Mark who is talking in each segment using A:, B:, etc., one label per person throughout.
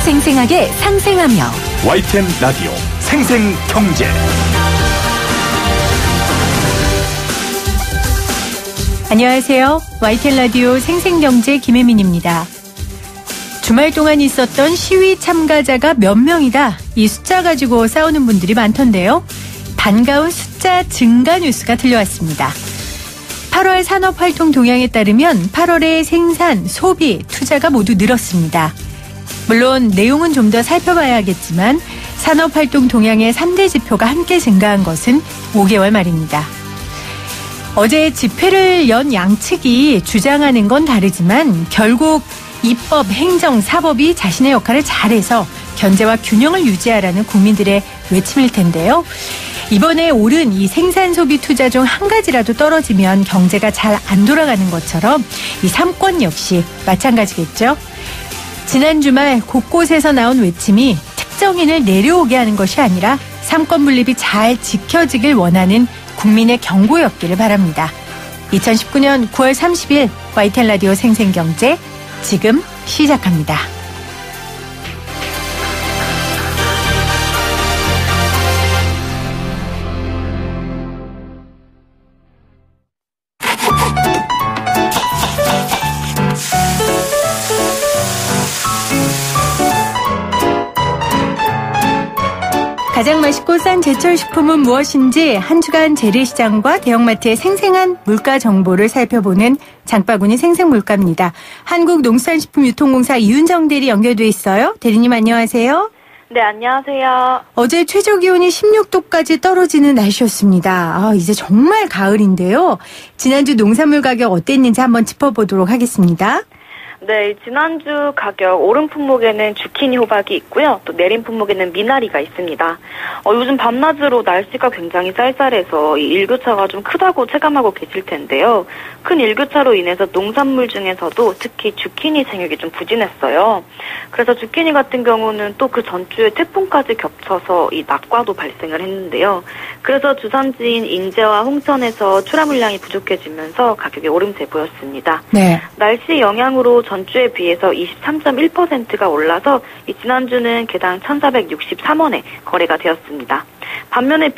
A: 생생하게 상생하며
B: YTN 라디오 생생경제.
C: 안녕하세요. YTN 라디오 생생경제 김혜민입니다. 주말 동안 있었던 시위 참가자가 몇 명이다. 이 숫자 가지고 싸우는 분들이 많던데요. 반가운 숫자 증가 뉴스가 들려왔습니다. 8월 산업활동 동향에 따르면 8월에 생산, 소비, 투자가 모두 늘었습니다. 물론 내용은 좀 더 살펴봐야겠지만 산업활동 동향의 3대 지표가 함께 증가한 것은 5개월 말입니다. 어제 집회를 연 양측이 주장하는 건 다르지만 결국 입법, 행정, 사법이 자신의 역할을 잘해서 견제와 균형을 유지하라는 국민들의 외침일 텐데요. 이번에 오른 이 생산, 소비, 투자 중 한 가지라도 떨어지면 경제가 잘 안 돌아가는 것처럼 이 삼권 역시 마찬가지겠죠. 지난 주말 곳곳에서 나온 외침이 특정인을 내려오게 하는 것이 아니라 삼권 분립이 잘 지켜지길 원하는 국민의 경고였기를 바랍니다. 2019년 9월 30일 YTN 라디오 생생경제 지금 시작합니다. 가장 맛있고 싼 제철 식품은 무엇인지 한 주간 재래시장과 대형마트의 생생한 물가 정보를 살펴보는 장바구니 생생물가입니다. 한국농산식품유통공사 이윤정 대리 연결돼 있어요. 대리님 안녕하세요.
D: 네, 안녕하세요.
C: 어제 최저기온이 16도까지 떨어지는 날씨였습니다. 이제 정말 가을인데요. 지난주 농산물 가격 어땠는지 한번 짚어보도록 하겠습니다.
D: 네, 지난주 가격 오른 품목에는 주키니 호박이 있고요. 또 내린 품목에는 미나리가 있습니다. 요즘 밤낮으로 날씨가 굉장히 쌀쌀해서 이 일교차가 좀 크다고 체감하고 계실 텐데요. 큰 일교차로 인해서 농산물 중에서도 특히 주키니 생육이 좀 부진했어요. 그래서 주키니 같은 경우는 또 그 전주에 태풍까지 겹쳐서 이 낙과도 발생을 했는데요. 그래서 주산지인 인제와 홍천에서 출하 물량이 부족해지면서 가격이 오름세 보였습니다.
C: 네.
D: 날씨 영향으로 전주에 비해서 23.1%가 올라서 지난주는 개당 1,463원에 거래가 되었습니다. 반면에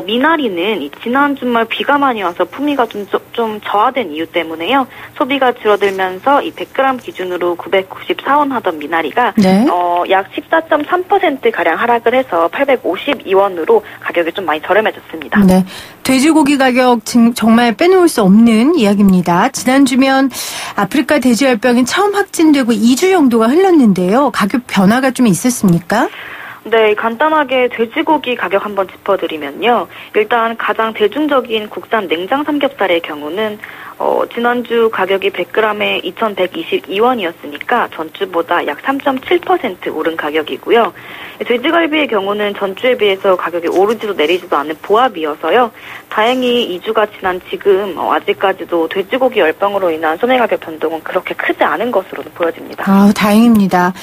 D: 미나리는 지난 주말 비가 많이 와서 품위가 좀 저하된 이유 때문에요. 소비가 줄어들면서 100g 기준으로 994원 하던 미나리가
C: 네.
D: 약 14.3%가량 하락을 해서 852원으로 가격이 좀 많이 저렴해졌습니다.
C: 네, 돼지고기 가격 정말 빼놓을 수 없는 이야기입니다. 지난주면 아프리카 돼지열병이 처음 확진되고 2주 정도가 흘렀는데요. 가격 변화가 좀 있었습니까?
D: 네, 간단하게 돼지고기 가격 한번 짚어드리면요. 일단 가장 대중적인 국산 냉장 삼겹살의 경우는 지난주 가격이 100g에 2,122원이었으니까 전주보다 약 3.7% 오른 가격이고요. 돼지갈비의 경우는 전주에 비해서 가격이 오르지도 내리지도 않는 보합이어서요. 다행히 2주가 지난 지금 아직까지도 돼지고기 열병으로 인한 소매가격 변동은 그렇게 크지 않은 것으로 보여집니다.
C: 다행입니다.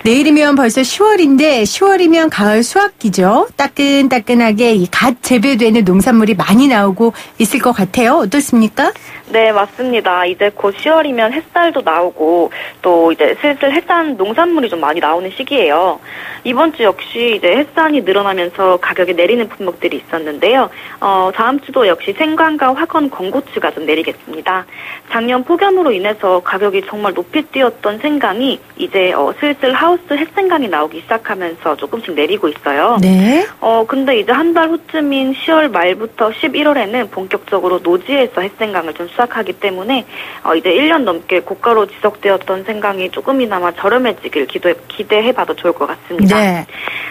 C: 내일이면 벌써 10월인데 10월이면 가을 수확기죠. 따끈따끈하게 갓 재배되는 농산물이 많이 나오고 있을 것 같아요. 어떻습니까?
D: 네, 맞습니다. 이제 곧 10월이면 햇살도 나오고 또 이제 슬슬 햇산 농산물이 좀 많이 나오는 시기예요. 이번 주 역시 이제 햇산이 늘어나면서 가격이 내리는 품목들이 있었는데요. 다음 주도 역시 생강과 화건, 건고추가 좀 내리겠습니다. 작년 폭염으로 인해서 가격이 정말 높이 뛰었던 생강이 이제 슬슬 하우스 햇생강이 나오기 시작하면서 조금씩 내리고 있어요.
C: 네.
D: 근데 이제 한 달 후쯤인 10월 말부터 11월에는 본격적으로 노지에서 햇생강을 좀 수확하기 때문에 이제 1년 넘게 고가로 지속되었던 생강이 조금이나마 저렴해지길 기대해봐도 좋을 것 같습니다.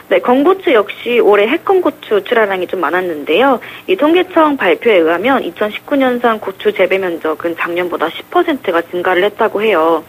D: 네, 건고추 역시 올해 핵건고추 출하량이 좀 많았는데요. 이 통계청 발표에 의하면 2019년산 고추 재배 면적은 작년보다 10%가 증가를 했다고 해요.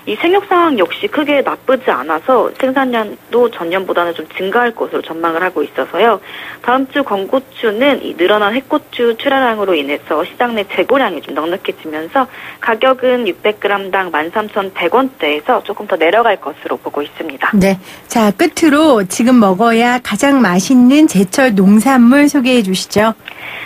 D: 이 생육 상황 역시 크게 나쁘지 않아서 생산량도 전년보다는 좀 증가할 것으로 전망을 하고 있어서요. 다음 주 건고추는 이 늘어난 핵고추 출하량으로 인해서 시장 내 재고량이 좀 넉넉해지면서 가격은 600g당 13,100원대에서 조금 더 내려갈 것으로 보고 있습니다.
C: 네, 자 끝으로 지금 먹어야 가장 맛있는 제철 농산물 소개해 주시죠.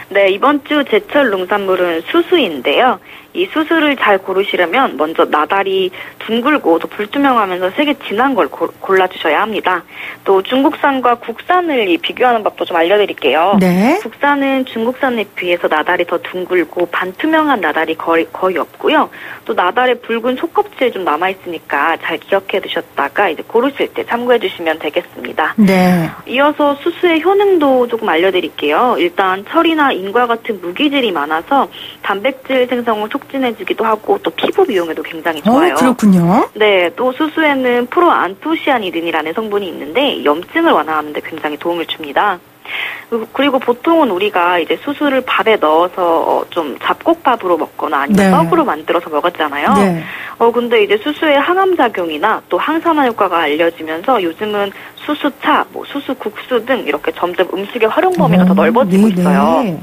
D: 네, 이번 주 제철 농산물은 수수인데요. 이 수수를 잘 고르시려면 먼저 나달이 둥글고 또 불투명하면서 색이 진한 걸 골라주셔야 합니다. 또 중국산과 국산을 비교하는 법도 좀 알려드릴게요.
C: 네.
D: 국산은 중국산에 비해서 나달이 더 둥글고 반투명한 나달이 거의 없고요. 또 나달에 붉은 속껍질이 좀 남아있으니까 잘 기억해 두셨다가 이제 고르실 때 참고해 주시면 되겠습니다.
C: 네.
D: 이어서 수수의 효능도 조금 알려드릴게요. 일단 철이나 인과 같은 무기질이 많아서 단백질 생성을 촉진해주기도 하고 또 피부 미용에도 굉장히 좋아요.
C: 그렇군요.
D: 네, 또 수수에는 프로안토시아니딘이라는 성분이 있는데 염증을 완화하는 데 굉장히 도움을 줍니다. 그리고 보통은 우리가 이제 수수를 밥에 넣어서 좀 잡곡밥으로 먹거나 아니면 떡으로 만들어서 먹었잖아요.
C: 네.
D: 근데 이제 수수의 항암작용이나 또 항산화 효과가 알려지면서 요즘은 수수차, 수수국수 등 이렇게 점점 음식의 활용 범위가 더 넓어지고 있어요.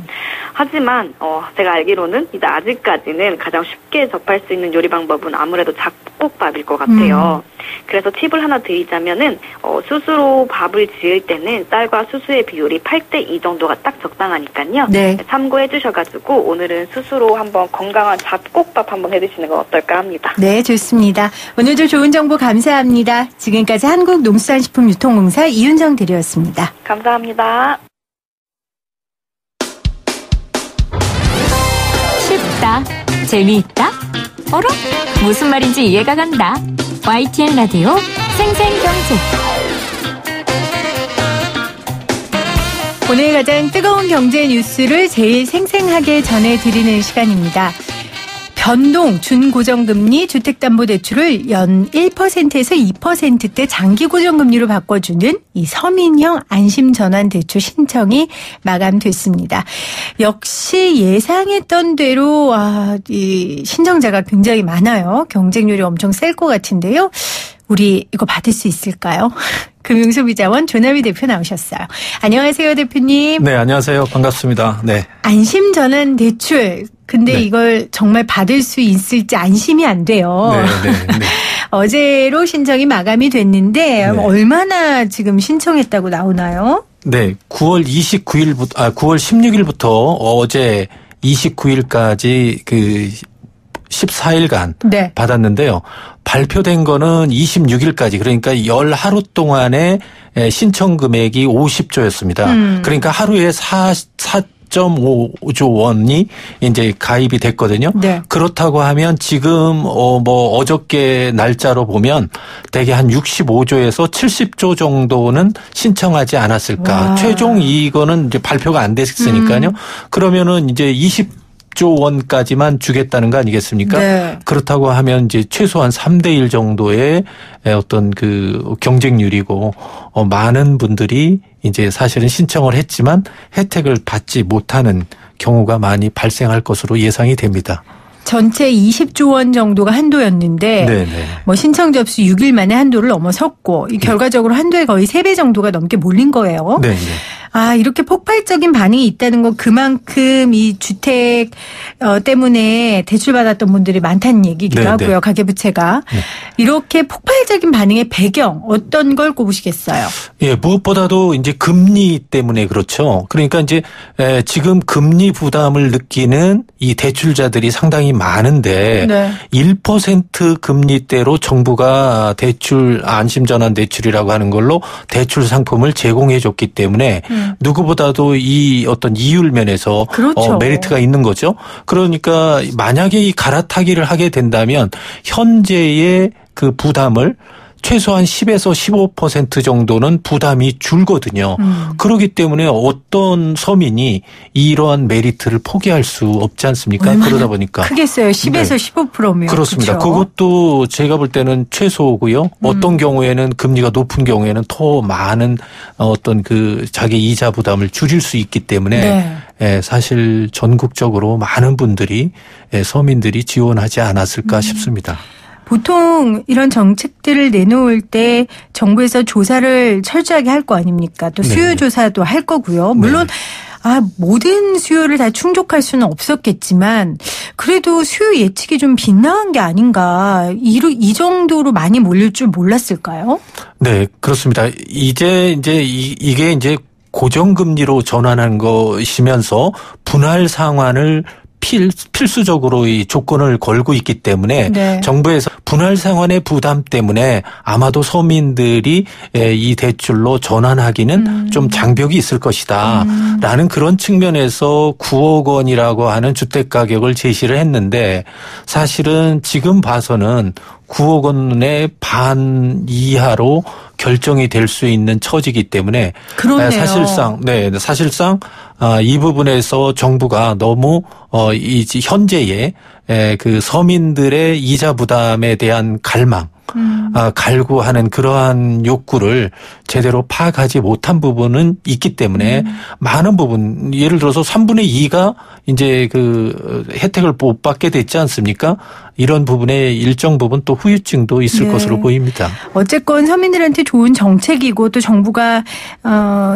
D: 하지만 제가 알기로는 이제 아직까지는 가장 쉽게 접할 수 있는 요리 방법은 아무래도 잡곡밥일 것 같아요. 그래서 팁을 하나 드리자면은 수수로 밥을 지을 때는 쌀과 수수의 비율이 8:2 정도가 딱 적당하니까요.
C: 네.
D: 참고해 주셔가지고 오늘은 수수로 한번 건강한 잡곡밥 한번 해드시는 건 어떨까 합니다.
C: 네, 좋습니다. 오늘도 좋은 정보 감사합니다. 지금까지 한국농수산식품유통공사 이윤정 대리였습니다.
D: 감사합니다.
A: 쉽다, 재미있다, 어라? 무슨 말인지 이해가 간다. YTN 라디오 생생경제.
C: 오늘 가장 뜨거운 경제 뉴스를 제일 생생하게 전해드리는 시간입니다. 변동 준고정금리 주택담보대출을 연 1%에서 2%대 장기고정금리로 바꿔주는 이 서민형 안심전환대출 신청이 마감됐습니다. 역시 예상했던 대로 이 신청자가 굉장히 많아요. 경쟁률이 엄청 셀 것 같은데요. 우리 이거 받을 수 있을까요? 금융소비자원 조남희 대표 나오셨어요. 안녕하세요, 대표님.
E: 네, 안녕하세요. 반갑습니다. 네.
C: 안심전환 대출. 근데
E: 네.
C: 이걸 정말 받을 수 있을지 안심이 안 돼요.
E: 네.
C: 어제로 신청이 마감이 됐는데 얼마나 지금 신청했다고 나오나요?
E: 네, 9월 16일부터 어제 29일까지 14일간 받았는데요. 발표된 거는 26일까지, 그러니까 10하루 동안에 신청 금액이 50조였습니다. 그러니까 하루에 4.5조 원이 이제 가입이 됐거든요.
C: 네.
E: 그렇다고 하면 지금 어저께 날짜로 보면 대개 한 65조에서 70조 정도는 신청하지 않았을까.
C: 와.
E: 최종 이거는 이제 발표가 안 됐으니까요. 그러면은 이제 20조 원까지만 주겠다는 거 아니겠습니까?
C: 네.
E: 그렇다고 하면 이제 최소한 3대1 정도의 어떤 그 경쟁률이고 많은 분들이 이제 사실은 신청을 했지만 혜택을 받지 못하는 경우가 많이 발생할 것으로 예상이 됩니다.
C: 전체 20조 원 정도가 한도였는데
E: 네네.
C: 신청 접수 6일 만에 한도를 넘어섰고 결과적으로 한도에 거의 3배 정도가 넘게 몰린 거예요.
E: 네.
C: 이렇게 폭발적인 반응이 있다는 건 그만큼 이 주택 때문에 대출받았던 분들이 많다는 얘기기도 하고요. 가계부채가. 이렇게 폭발적인 반응의 배경 어떤 걸 꼽으시겠어요?
E: 예, 무엇보다도 이제 금리 때문에 그렇죠. 그러니까 이제 지금 금리 부담을 느끼는 이 대출자들이 상당히 많은데 1% 금리대로 정부가 대출 안심전환 대출이라고 하는 걸로 대출 상품을 제공해 줬기 때문에 누구보다도 이 어떤 이율 면에서
C: 그렇죠.
E: 메리트가 있는 거죠. 그러니까 만약에 이 갈아타기를 하게 된다면 현재의 그 부담을 최소한 10에서 15% 정도는 부담이 줄거든요. 그렇기 때문에 어떤 서민이 이러한 메리트를 포기할 수 없지 않습니까? 그러다 보니까.
C: 크겠어요. 10에서 15%면.
E: 그렇습니다.
C: 그렇죠?
E: 그것도 제가 볼 때는 최소고요. 어떤 경우에는 금리가 높은 경우에는 더 많은 어떤 그 자기 이자 부담을 줄일 수 있기 때문에 사실 전국적으로 많은 분들이 서민들이 지원하지 않았을까 싶습니다.
C: 보통 이런 정책들을 내놓을 때 정부에서 조사를 철저하게 할 거 아닙니까? 또 수요 조사도 할 거고요. 물론 모든 수요를 다 충족할 수는 없었겠지만 그래도 수요 예측이 좀 빗나간 게 아닌가. 이 정도로 많이 몰릴 줄 몰랐을까요?
E: 네, 그렇습니다. 이게 이제 고정금리로 전환한 것이면서 분할 상환을 필수적으로 이 조건을 걸고 있기 때문에
C: 네. 정부에서
E: 분할 상환의 부담 때문에 아마도 서민들이 이 대출로 전환하기는 좀 장벽이 있을 것이다. 라는 그런 측면에서 9억 원이라고 하는 주택 가격을 제시를 했는데 사실은 지금 봐서는 9억 원의 반 이하로 결정이 될 수 있는 처지이기 때문에
C: 그렇네요.
E: 사실상 이 부분에서 정부가 너무 이 현재의 그 서민들의 이자 부담에 대한 갈구하는 그러한 욕구를 제대로 파악하지 못한 부분은 있기 때문에 많은 부분, 예를 들어서 3분의 2가 이제 그 혜택을 못 받게 됐지 않습니까? 이런 부분에 일정 부분 또 후유증도 있을
C: 네.
E: 것으로 보입니다.
C: 어쨌건 서민들한테 좋은 정책이고 또 정부가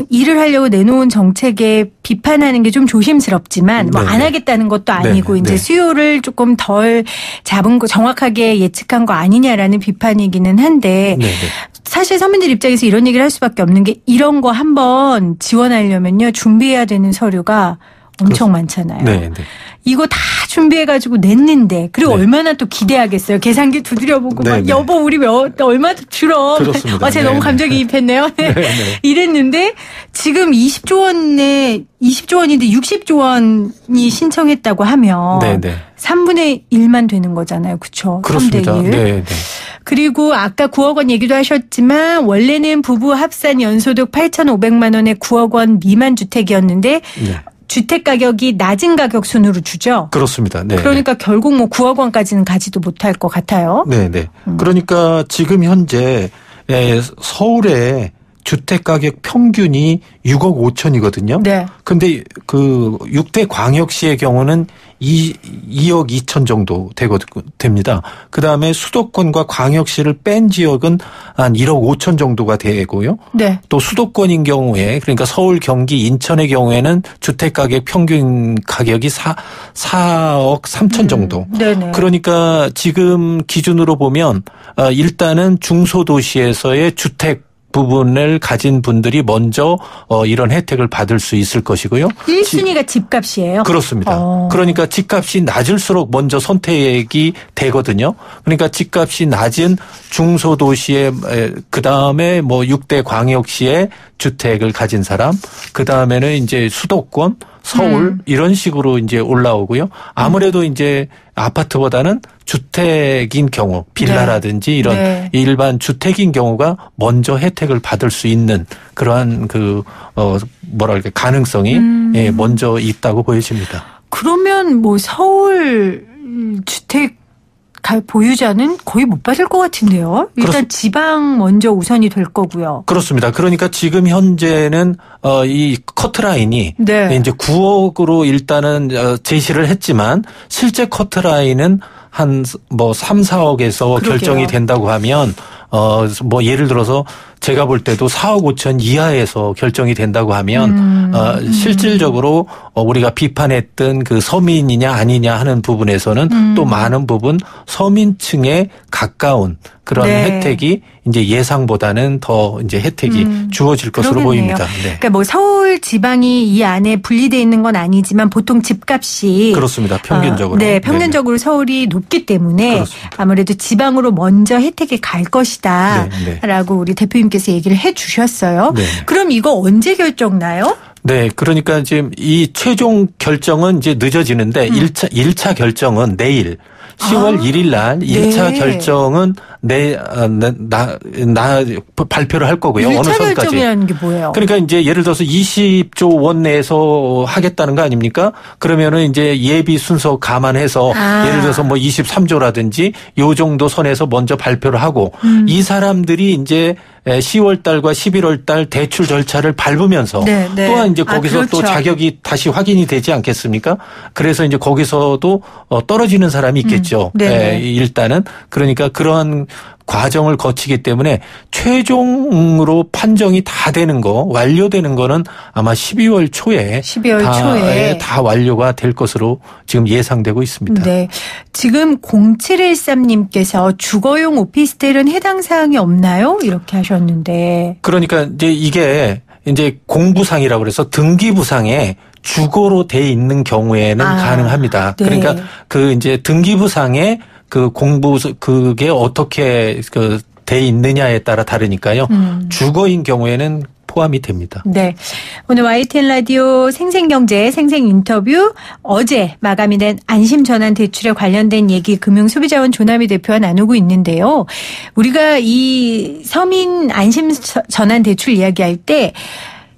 C: 일을 하려고 내놓은 정책에 비판하는 게 좀 조심스럽지만 뭐 안 하겠다는 것도 아니고 이제 수요를 조금 덜 잡은 거 정확하게 예측한 거 아니냐라는 비판이기는 한데 사실 서민들 입장에서 이런 얘기를 할 수밖에 없는 게 이런 거 한번 지원하려면요 준비해야 되는 서류가 엄청 많잖아요.
E: 네.
C: 이거 다 준비해가지고 냈는데 그리고 얼마나 또 기대하겠어요. 계산기 두드려보고 막 여보 우리 얼마 들어.
E: 그렇습니다.
C: 제가 너무 감정이입했네요. 이랬는데 지금 20조 원인데 60조 원이 신청했다고 하면 3분의 1만 되는 거잖아요. 그렇죠?
E: 그렇습니다.
C: 3대 1.
E: 네.
C: 그리고 아까 9억 원 얘기도 하셨지만 원래는 부부 합산 연소득 8,500만 원의 9억 원 미만 주택이었는데 주택 가격이 낮은 가격 순으로 주죠.
E: 그렇습니다. 네.
C: 그러니까 결국 뭐 9억 원까지는 가지도 못할 것 같아요.
E: 네. 그러니까 지금 현재 서울의 주택 가격 평균이 6억 5천이거든요.
C: 네.
E: 근데 그 6대 광역시의 경우는 2억 2천 정도 됩니다. 그다음에 수도권과 광역시를 뺀 지역은 한 1억 5천 정도가 되고요.
C: 네.
E: 또 수도권인 경우에 그러니까 서울, 경기, 인천의 경우에는 주택 가격 평균 가격이 4억 3천 정도.
C: 네네.
E: 그러니까 지금 기준으로 보면 일단은 중소도시에서의 주택 부분을 가진 분들이 먼저 이런 혜택을 받을 수 있을 것이고요.
C: 1순위가 집값이에요?
E: 그렇습니다. 그러니까 집값이 낮을수록 먼저 선택이 되거든요. 그러니까 집값이 낮은 중소도시에 그다음에 뭐 6대 광역시에 주택을 가진 사람, 그다음에는 이제 수도권, 서울 이런 식으로 이제 올라오고요. 아무래도 이제 아파트보다는 주택인 경우 빌라라든지 이런 일반 주택인 경우가 먼저 혜택을 받을 수 있는 그러한 가능성이 먼저 있다고 보여집니다.
C: 그러면 뭐 서울 주택 보유자는 거의 못 받을 것 같은데요. 일단 지방 먼저 우선이 될 거고요.
E: 그렇습니다. 그러니까 지금 현재는 이 커트라인이 이제 9억으로 일단은 제시를 했지만 실제 커트라인은 한 뭐 3, 4억에서 결정이 된다고 하면 뭐 예를 들어서 제가 볼 때도 4억 5천 이하에서 결정이 된다고 하면 실질적으로 우리가 비판했던 그 서민이냐 아니냐 하는 부분에서는 또 많은 부분 서민층에 가까운 그런 혜택이 이제 예상보다는 더 이제 혜택이 주어질 것으로 보입니다.
C: 그러니까 뭐 서울 지방이 이 안에 분리되어 있는 건 아니지만 보통 집값이
E: 그렇습니다. 평균적으로.
C: 평균적으로 서울이 높기 때문에
E: 그렇습니다.
C: 아무래도 지방으로 먼저 혜택이 갈 것이다라고 우리 대표님께서 얘기를 해 주셨어요. 그럼 이거 언제 결정 나요?
E: 네. 그러니까 지금 이 최종 결정은 이제 늦어지는데 1차 결정은 내일 10월 1일 날 1차 결정은 발표를 할 거고요.
C: 1차
E: 어느 선까지.
C: 결정이라는 게 뭐예요?
E: 그러니까 이제 예를 들어서 20조 원 내에서 하겠다는 거 아닙니까? 그러면은 이제 예비 순서 감안해서 예를 들어서 뭐 23조라든지 요 정도 선에서 먼저 발표를 하고 이 사람들이 이제 10월 달과 11월 달 대출 절차를 밟으면서 또한 이제 거기서 또 자격이 다시 확인이 되지 않겠습니까? 그래서 이제 거기서도 떨어지는 사람이 있겠죠. 일단은 그러니까 그러한 과정을 거치기 때문에 최종으로 판정이 다 되는 거 완료되는 거는 아마 12월 초에 다 완료가 될 것으로 지금 예상되고 있습니다.
C: 네. 지금 0713님께서 주거용 오피스텔은 해당 사항이 없나요? 이렇게 하셨는데.
E: 그러니까 이제 이게 이제 공부상이라고 그래서 등기부상에 주거로 돼 있는 경우에는 가능합니다.
C: 네.
E: 그러니까 그 이제 등기부상에 그 그게 어떻게 돼 있느냐에 따라 다르니까요. 주거인 경우에는 포함이 됩니다.
C: 네. 오늘 YTN 라디오 생생경제 생생인터뷰 어제 마감이 된 안심전환대출에 관련된 얘기 금융소비자원 조남희 대표와 나누고 있는데요. 우리가 이 서민 안심전환대출 이야기할 때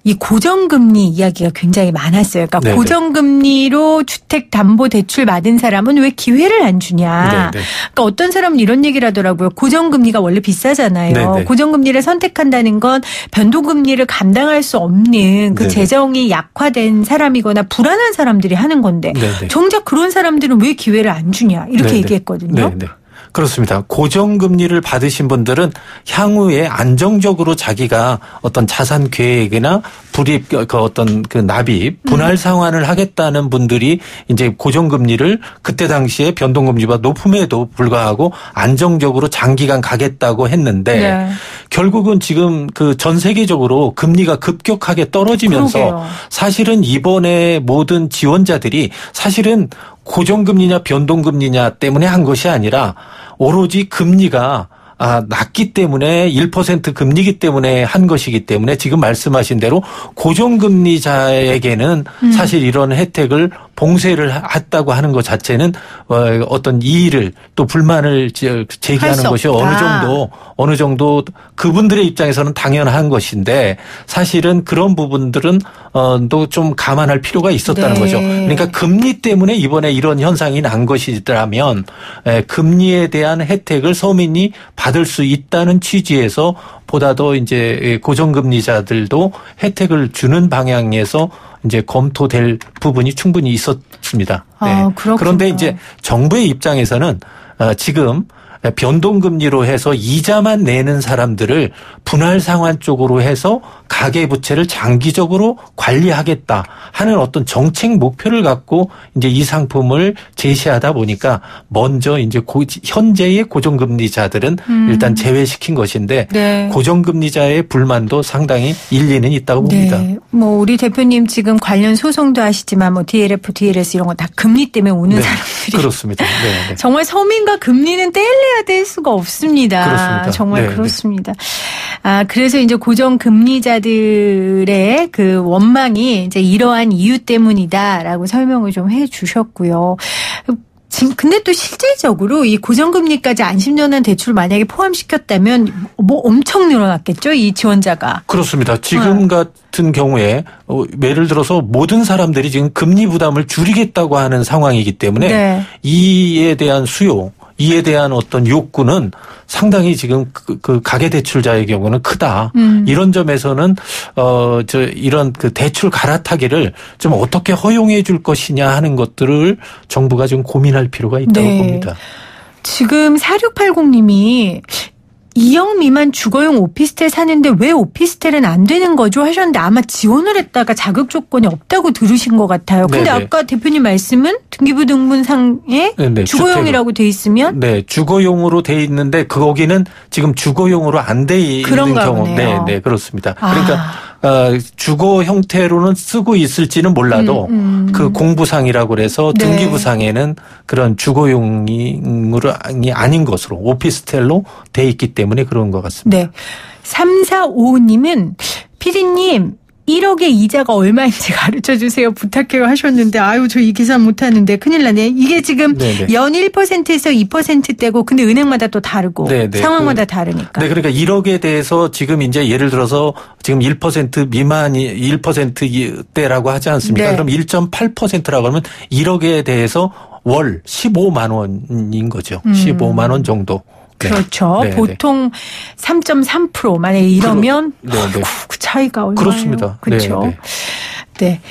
C: 이 고정금리 이야기가 굉장히 많았어요. 그러니까 네네. 고정금리로 주택담보대출 받은 사람은 왜 기회를 안 주냐. 네네. 그러니까 어떤 사람은 이런 얘기를 하더라고요. 고정금리가 원래 비싸잖아요. 네네. 고정금리를 선택한다는 건 변동금리를 감당할 수 없는 그 네네. 재정이 약화된 사람이거나 불안한 사람들이 하는 건데 네네. 정작 그런 사람들은 왜 기회를 안 주냐 이렇게 네네. 얘기했거든요. 네네.
E: 그렇습니다. 고정금리를 받으신 분들은 향후에 안정적으로 자기가 어떤 자산 계획이나 불입, 어떤 납입, 분할 상환을 하겠다는 분들이 이제 고정금리를 그때 당시에 변동금리가 높음에도 불구하고 안정적으로 장기간 가겠다고 했는데 네. 결국은 지금 전 세계적으로 금리가 급격하게 떨어지면서 그러게요. 사실은 이번에 모든 지원자들이 사실은 고정금리냐 변동금리냐 때문에 한 것이 아니라 오로지 금리가 낮기 때문에 1% 금리기 때문에 한 것이기 때문에 지금 말씀하신 대로 고정금리자에게는 사실 이런 혜택을 봉쇄를 했다고 하는 것 자체는 어떤 이의를 또 불만을 제기하는 것이 어느 정도 그분들의 입장에서는 당연한 것인데 사실은 그런 부분들은 또 좀 감안할 필요가 있었다는 네. 거죠. 그러니까 금리 때문에 이번에 이런 현상이 난 것이라면 금리에 대한 혜택을 서민이 받을 수 있다는 취지에서 보다 더 이제 고정금리자들도 혜택을 주는 방향에서 이제 검토될 부분이 충분히 있었습니다. 네. 그런데 이제 정부의 입장에서는 지금 변동금리로 해서 이자만 내는 사람들을 분할 상환 쪽으로 해서 가계부채를 장기적으로 관리하겠다 하는 어떤 정책 목표를 갖고 이제 이 상품을 제시하다 보니까 먼저 이제 현재의 고정금리자들은 일단 제외시킨 것인데 네. 고정금리자의 불만도 상당히 일리는 있다고 봅니다.
C: 네. 뭐 우리 대표님 지금 관련 소송도 하시지만 뭐 DLF, DLS 이런 거 다 금리 때문에 오는
E: 네.
C: 사람들이
E: 그렇습니다. 네. 네.
C: 정말 서민과 금리는 뗄래야 뗄 수가 없습니다.
E: 그렇습니다.
C: 정말 네. 그렇습니다. 그래서 이제 고정금리자들의 그 원망이 이제 이러한 이유 때문이다라고 설명을 좀 해주셨고요. 근데 또 실질적으로 이 고정금리까지 안심전환 대출 만약에 포함시켰다면 뭐 엄청 늘어났겠죠, 이 지원자가.
E: 그렇습니다. 지금 같은 경우에 예를 들어서 모든 사람들이 지금 금리 부담을 줄이겠다고 하는 상황이기 때문에 네. 이에 대한 수요, 이에 대한 어떤 욕구는 상당히 지금 그 가계대출자의 경우는 크다. 이런 점에서는 이런 대출 갈아타기를 좀 어떻게 허용해 줄 것이냐 하는 것들을 정부가 좀 고민할 필요가 있다고 네. 봅니다.
C: 지금 4680님이 2억 미만 주거용 오피스텔 사는데 왜 오피스텔은 안 되는 거죠? 하셨는데 아마 지원을 했다가 자격 조건이 없다고 들으신 것 같아요. 근데 네네. 아까 대표님 말씀은 등기부 등본상에 네네. 주거용이라고 돼 있으면?
E: 네, 주거용으로 돼 있는데 거기는 지금 주거용으로 안 돼 있는 경우. 네, 네, 그렇습니다. 그러니까 주거 형태로는 쓰고 있을지는 몰라도 그 공부상이라고 그래서 네. 등기부상에는 그런 주거용이 아닌 것으로 오피스텔로 돼 있기 때문에 그런 것 같습니다.
C: 네. 3455님은 피디님 1억의 이자가 얼마인지 가르쳐주세요. 부탁해요 하셨는데 저 이 계산 못하는데 큰일 나네. 이게 지금 네네. 연 1%에서 2%대고 근데 은행마다 또 다르고 네네. 상황마다 다르니까.
E: 네, 그러니까 1억에 대해서 지금 이제 예를 들어서 지금 1% 미만이 1%대라고 하지 않습니까? 네. 그럼 1.8%라고 하면 1억에 대해서 월 15만 원인 거죠. 15만 원 정도.
C: 네. 그렇죠. 네, 보통 네. 3.3% 만약에 이러면 그 차이가 얼마예요?
E: 그렇습니다.
C: 그렇죠. 네, 네. 네.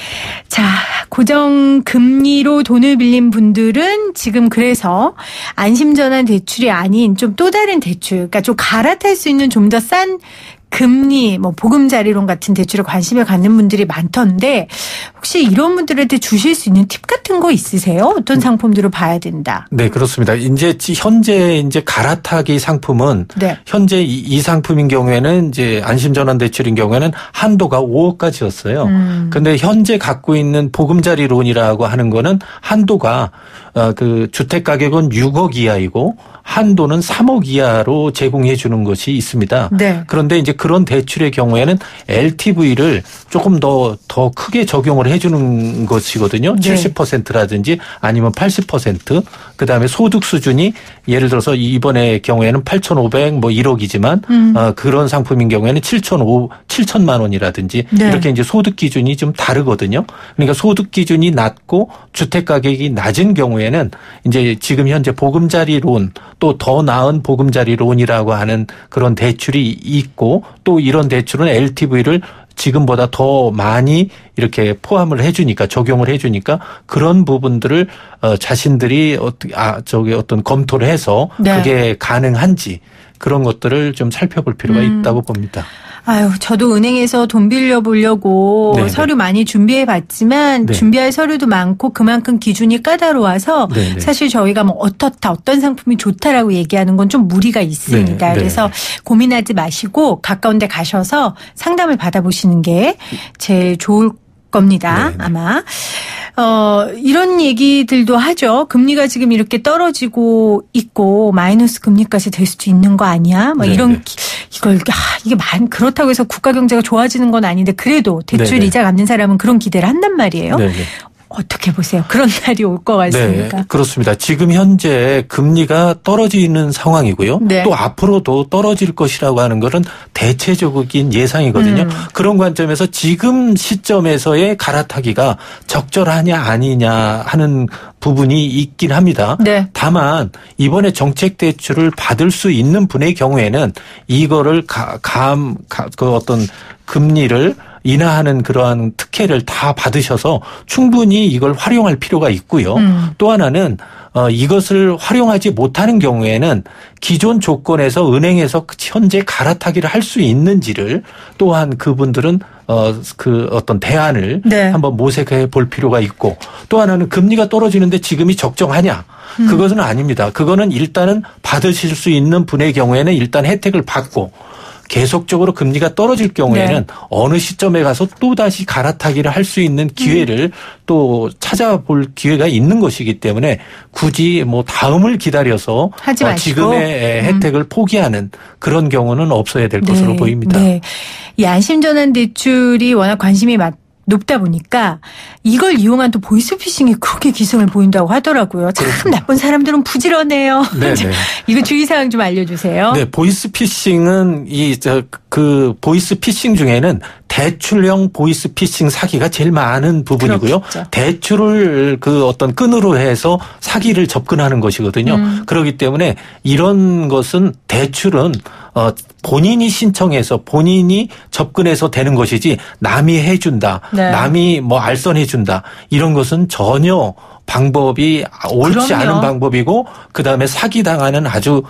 C: 자, 고정금리로 돈을 빌린 분들은 지금 그래서 안심전환 대출이 아닌 좀 또 다른 대출, 그러니까 좀 갈아탈 수 있는 좀 더 싼 금리, 뭐 보금자리론 같은 대출에 관심을 갖는 분들이 많던데 혹시 이런 분들한테 주실 수 있는 팁 같은 거 있으세요? 어떤 상품들을 봐야 된다?
E: 네, 그렇습니다. 현재 갈아타기 상품은 네. 현재 이 상품인 경우에는 이제 안심전환 대출인 경우에는 한도가 5억까지였어요. 근데 현재 갖고 있는 보금자리론이라고 하는 거는 한도가 그 주택 가격은 6억 이하이고 한도는 3억 이하로 제공해 주는 것이 있습니다. 네. 그런데 이제 그런 대출의 경우에는 LTV를 조금 더 크게 적용을 해 주는 것이거든요. 네. 70%라든지 아니면 80%. 그다음에 소득 수준이 예를 들어서 이번에 경우에는 8,500 뭐 1억이지만 그런 상품인 경우에는 7천만 원이라든지 네. 이렇게 이제 소득 기준이 좀 다르거든요. 그러니까 소득 기준이 낮고 주택 가격이 낮은 경우에는 이제 지금 현재 보금자리론 또 더 나은 보금자리론이라고 하는 그런 대출이 있고 또 이런 대출은 LTV를 지금보다 더 많이 이렇게 포함을 해주니까 적용을 해주니까 그런 부분들을 자신들이 어떤 검토를 해서 네. 그게 가능한지 그런 것들을 좀 살펴볼 필요가 있다고 봅니다.
C: 아유, 저도 은행에서 돈 빌려보려고 네네. 서류 많이 준비해봤지만 네. 준비할 서류도 많고 그만큼 기준이 까다로워서 네네. 사실 저희가 뭐 어떤 상품이 좋다라고 얘기하는 건 좀 무리가 있습니다. 네네. 그래서 고민하지 마시고 가까운 데 가셔서 상담을 받아보시는 게 제일 좋을 겁니다. 네네. 아마. 이런 얘기들도 하죠. 금리가 지금 이렇게 떨어지고 있고 마이너스 금리까지 될 수도 있는 거 아니야? 막 이런 이게 그렇다고 해서 국가 경제가 좋아지는 건 아닌데 그래도 대출 이자 갚는 사람은 그런 기대를 한단 말이에요. 네네. 어떻게 보세요? 그런 날이 올 것 같습니까?
E: 네, 그렇습니다. 지금 현재 금리가 떨어지는 상황이고요. 네. 또 앞으로도 떨어질 것이라고 하는 것은 대체적인 예상이거든요. 그런 관점에서 지금 시점에서의 갈아타기가 적절하냐 아니냐 하는 부분이 있긴 합니다. 네. 다만 이번에 정책 대출을 받을 수 있는 분의 경우에는 이거를 그 어떤 금리를 인하하는 그러한 특혜를 다 받으셔서 충분히 이걸 활용할 필요가 있고요. 또 하나는 이것을 활용하지 못하는 경우에는 기존 조건에서 은행에서 현재 갈아타기를 할 수 있는지를 또한 그분들은 그 어떤 대안을 네. 한번 모색해 볼 필요가 있고 또 하나는 금리가 떨어지는데 지금이 적정하냐? 그것은 아닙니다. 그거는 일단은 받으실 수 있는 분의 경우에는 일단 혜택을 받고 계속적으로 금리가 떨어질 경우에는 네. 어느 시점에 가서 또다시 갈아타기를 할 수 있는 기회를 또 찾아볼 기회가 있는 것이기 때문에 굳이 뭐 다음을 기다려서 지금의 혜택을 포기하는 그런 경우는 없어야 될 것으로
C: 네.
E: 보입니다.
C: 네. 이 안심전환 대출이 워낙 관심이 높다 보니까 이걸 이용한 또 보이스피싱이 그렇게 기승을 보인다고 하더라고요. 참 그렇습니다. 나쁜 사람들은 부지런해요. 이거 주의사항 좀 알려주세요.
E: 네, 보이스피싱은 그 보이스피싱 중에는 대출형 보이스피싱 사기가 제일 많은 부분이고요. 그렇겠죠. 대출을 그 어떤 끈으로 해서 사기를 접근하는 것이거든요. 그렇기 때문에 이런 것은 대출은 본인이 신청해서 본인이 접근해서 되는 것이지 남이 해준다. 네. 남이 뭐 알선해준다. 이런 것은 전혀 방법이 옳지 그럼요. 않은 방법이고 그다음에 사기당하는 아주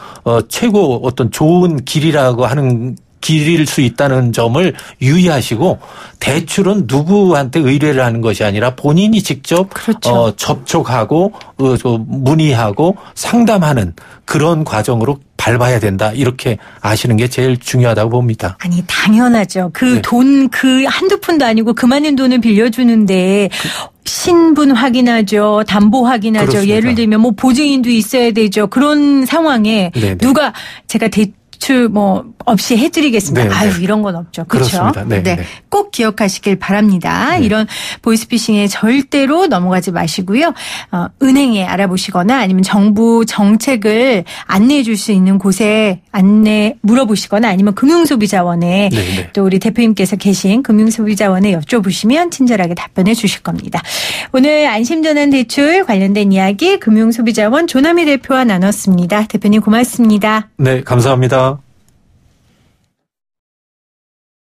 E: 최고 어떤 좋은 길이라고 하는 길일 수 있다는 점을 유의하시고 대출은 누구한테 의뢰를 하는 것이 아니라 본인이 직접 그렇죠. 접촉하고 문의하고 상담하는 그런 과정으로 밟아야 된다. 이렇게 아시는 게 제일 중요하다고 봅니다.
C: 아니 당연하죠. 그 돈 그 한두 푼도 아니고 그 많은 돈을 빌려주는데 신분 확인하죠. 담보 확인하죠. 그렇습니다. 예를 들면 뭐 보증인도 있어야 되죠. 그런 상황에 네네. 누가 제가 대출 뭐 없이 해드리겠습니다. 네네. 아유 이런 건 없죠. 그렇죠? 네. 꼭 기억하시길 바랍니다. 네. 이런 보이스피싱에 절대로 넘어가지 마시고요. 은행에 알아보시거나 아니면 정부 정책을 안내해 줄 수 있는 곳에 물어보시거나 아니면 금융소비자원에 네네. 또 우리 대표님께서 계신 금융소비자원에 여쭤보시면 친절하게 답변해 주실 겁니다. 오늘 안심전환 대출 관련된 이야기 금융소비자원 조남희 대표와 나눴습니다. 대표님 고맙습니다.
E: 네, 감사합니다.